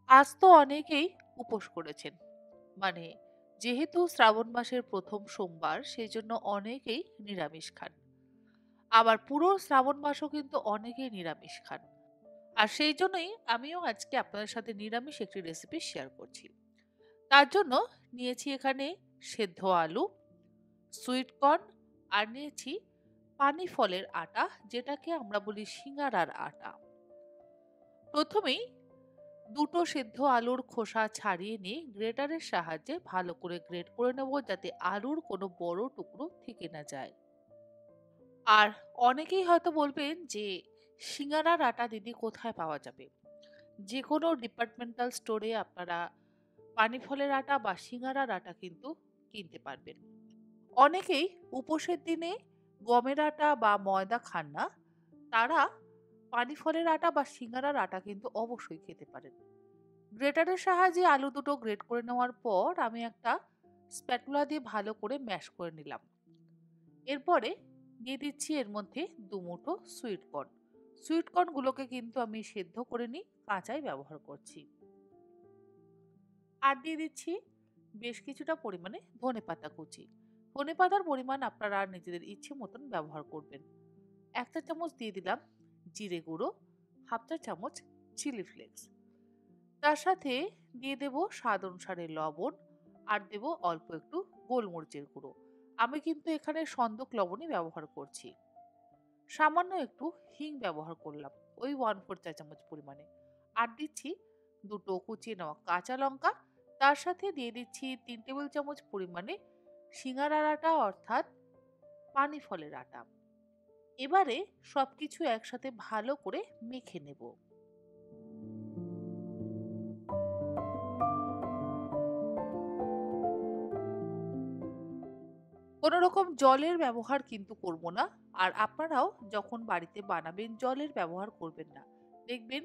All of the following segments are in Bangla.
আজ তো অনেকেই উপোস করেছেন। মানে যেহেতু শ্রাবণ মাসের ১ম সোমবার সেজন্য অনেকেই নিরামিষ খান। আবার পুরো শ্রাবণ মাসও কিন্তু অনেকেই নিরামিষ খান। আর সেইজন্যই আমিও আজকে আপনাদের সাথে নিরামিষ একটি রেসিপি শেয়ার করছি। তার জন্য নিয়েছি এখানে সেদ্ধ আলু, সুইট কর্ন আর নিয়েছি পানি ফলের আটা, যেটাকে আমরা বলি সিঙ্গারার আটা। প্রথমেই দুটো সেদ্ধ আলুর খোসা ছাড়িয়ে নিয়ে গ্রেটারের সাহায্যে ভালো করে গ্রেট করে নেব, যাতে আলুর কোনো বড় টুকরো থেকে না যায়। আর অনেকেই হয়তো বলবেন যে সিঙ্গারার আটা দিদি কোথায় পাওয়া যাবে? যে কোনো ডিপার্টমেন্টাল স্টোরে আপনারা পানি ফলের আটা বা সিঙ্গারার আটা কিন্তু কিনতে পারবেন। অনেকেই উপোসের দিনে গমের আটা বা ময়দা খান না, তারা পানি ফলের আটা বা সিঙ্গারার আটা কিন্তু অবশ্যই খেতে পারেন। গ্রেটারের সাহায্যে আলু দুটো গ্রেট করে নেওয়ার পর আমি একটা স্প্যাটুলা দিয়ে ভালো করে ম্যাশ করে নিলাম। এরপরে দিয়ে দিচ্ছি এর মধ্যে দুমুঠো সুইট কর্ন। সুইট কর্ন গুলোকে কিন্তু আমি সেদ্ধ করে নিই, কাঁচাই ব্যবহার করছি। আর দিয়ে দিচ্ছি বেশ কিছুটা পরিমাণে ধনেপাতা কুচি। ধনেপাতার পরিমাণ আপনারা নিজেদের ইচ্ছে মতন ব্যবহার করবেন। ১ চা চামচ দিয়ে দিলাম জিরে গুঁড়ো, 1/2 চা চামচ চিলি ফ্লেক্স। তার সাথে দিয়ে দেব স্বাদ অনুসারে লবণ, আর দেব অল্প একটু গোলমরিচের গুঁড়ো। আমি কিন্তু এখানে সন্দক লবণই ব্যবহার করছি। সামান্য একটু হিং ব্যবহার করলাম, ওই 1/4 চা চামচ পরিমাণে। আর দিচ্ছি দুটো কুচিয়ে নেওয়া কাঁচা লঙ্কা। তার সাথে দিয়ে দিচ্ছি 3 টেবিল চামচ পরিমাণে সিঙ্গারার আটা, অর্থাৎ পানি ফলের আটা। এবারে সবকিছু একসাথে ভালো করে মেখে নেব। কোনো রকম জলের ব্যবহার কিন্তু করব না। আর আপনারাও যখন বাড়িতে বানাবেন জলের ব্যবহার করবেন না। দেখবেন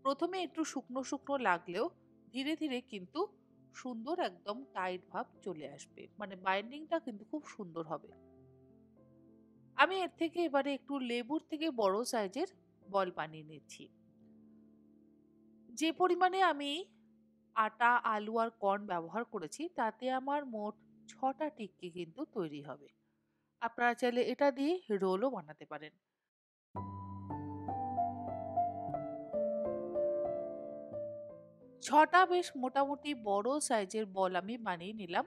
প্রথমে একটু শুকনো শুকনো লাগলেও ধীরে ধীরে কিন্তু সুন্দর একদম টাইট ভাব চলে আসবে, মানে বাইন্ডিংটা কিন্তু খুব সুন্দর হবে। আমি এর থেকে এবারে একটু লেবুর থেকে বড় সাইজের বল বানিয়ে নিচ্ছি। যে পরিমাণে আমি আটা, আলু আর কর্ন ব্যবহার করেছি তাতে আমার মোট ৬টা টিক্কি কিন্তু তৈরি হবে। আপনারা চাইলে এটা দিয়ে রোলও বানাতে পারেন। ৬টা বেশ মোটামুটি বড় সাইজের বল আমি বানিয়ে নিলাম।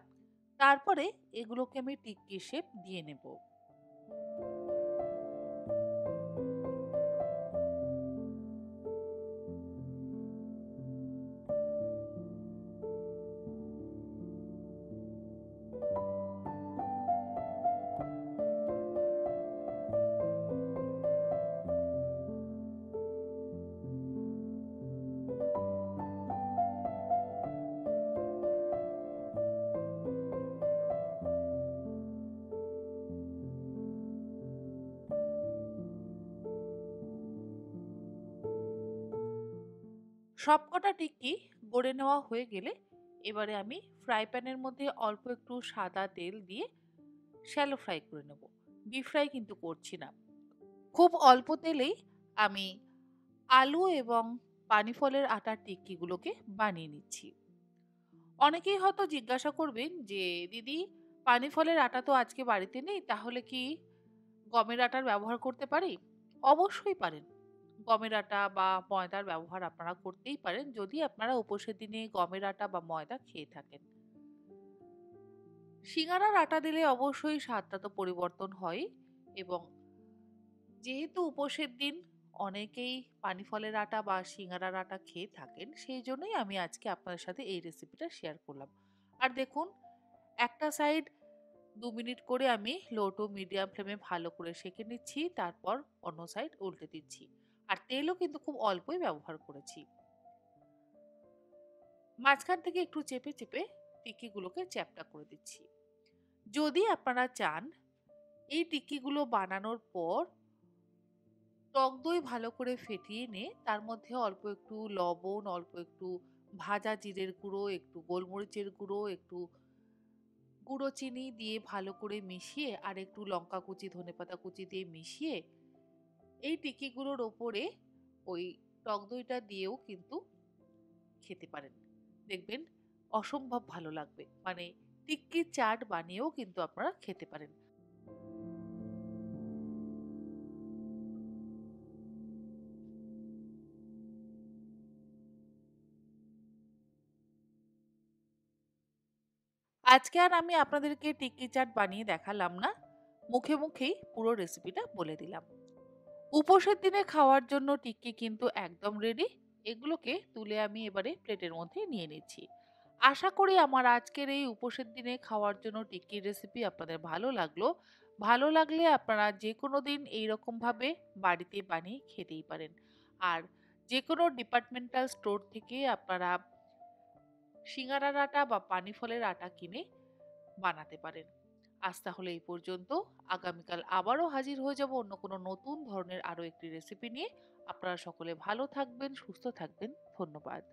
তারপরে এগুলোকে আমি টিক্কি শেপ দিয়ে নেব। সবকটা টিক্কি গড়ে নেওয়া হয়ে গেলে এবারে আমি ফ্রাই প্যানের মধ্যে অল্প একটু সাদা তেল দিয়ে শ্যালো ফ্রাই করে নেব। ডিপ ফ্রাই কিন্তু করছি না। খুব অল্প তেলেই আমি আলু এবং পানি ফলের আটার টিক্কিগুলোকে বানিয়ে নিচ্ছি। অনেকেই হয়তো জিজ্ঞাসা করবেন যে দিদি, পানি ফলের আটা তো আজকে বাড়িতে নেই, তাহলে কি গমের আটার ব্যবহার করতে পারি? অবশ্যই পারেন। গমের আটা বা ময়দার ব্যবহার আপনারা করতেই পারেন, যদি আপনারা উপোসের দিনে গমের আটা বা ময়দা খেয়ে থাকেন। সিঙ্গারার আটা দিলে অবশ্যই স্বাদটা তো পরিবর্তন হয়। এবং যেহেতু উপোসের দিন অনেকেই পানি ফলের আটা বা সিঙ্গারার আটা খেয়ে থাকেন, সেই জন্যই আমি আজকে আপনাদের সাথে এই রেসিপিটা শেয়ার করলাম। আর দেখুন, একটা সাইড ২ মিনিট করে আমি লো টু মিডিয়াম ফ্লেমে ভালো করে সেঁকে নিচ্ছি, তারপর অন্য সাইড উল্টে দিচ্ছি। আর তেলও কিন্তু খুব অল্পই ব্যবহার করেছি। মাঝখান থেকে একটু চেপে চেপে টিক্কিগুলোকে চ্যাপ্টা করে দিচ্ছি। যদি আপনারা চান এই টিক্কিগুলো বানানোর পর টক দই ভালো করে ফেটিয়ে নিয়ে তার মধ্যে অল্প একটু লবণ, অল্প একটু ভাজা জিরের গুঁড়ো, একটু গোলমরিচের গুঁড়ো, একটু গুঁড়ো চিনি দিয়ে ভালো করে মিশিয়ে, আর একটু লঙ্কা কুচি, ধনেপাতা কুচি দিয়ে মিশিয়ে এই টিক্কিগুলোর ওপরে ওই টক দইটা দিয়েও কিন্তু খেতে পারেন। দেখবেন অসম্ভব ভালো লাগবে। মানে টিক্কি চাট বানিয়েও কিন্তু আপনারা খেতে পারেন। আজকে আর আমি আপনাদেরকে টিক্কি চাট বানিয়ে দেখালাম না। মুখে মুখেই পুরো রেসিপিটা বলে দিলাম। উপোসের দিনে খাওয়ার জন্য টিক্কি কিন্তু একদম রেডি। এগুলোকে তুলে আমি এবারে প্লেটের মধ্যে নিয়ে নিচ্ছি। আশা করি আমার আজকের এই উপোসের দিনে খাওয়ার জন্য টিক্কির রেসিপি আপনাদের ভালো লাগলো। ভালো লাগলে আপনারা যেকোনো দিন এইরকমভাবে বাড়িতে বানিয়ে খেতেই পারেন। আর যেকোনো ডিপার্টমেন্টাল স্টোর থেকে আপনারা সিঙ্গারার আটা বা পানি ফলের আটা কিনে বানাতে পারেন। আজ তাহলে এই পর্যন্ত। আগামীকাল আবারও হাজির হয়ে যাব অন্য কোনো নতুন ধরনের আরো একটি রেসিপি নিয়ে। আপনারা সকলে ভালো থাকবেন, সুস্থ থাকবেন। ধন্যবাদ।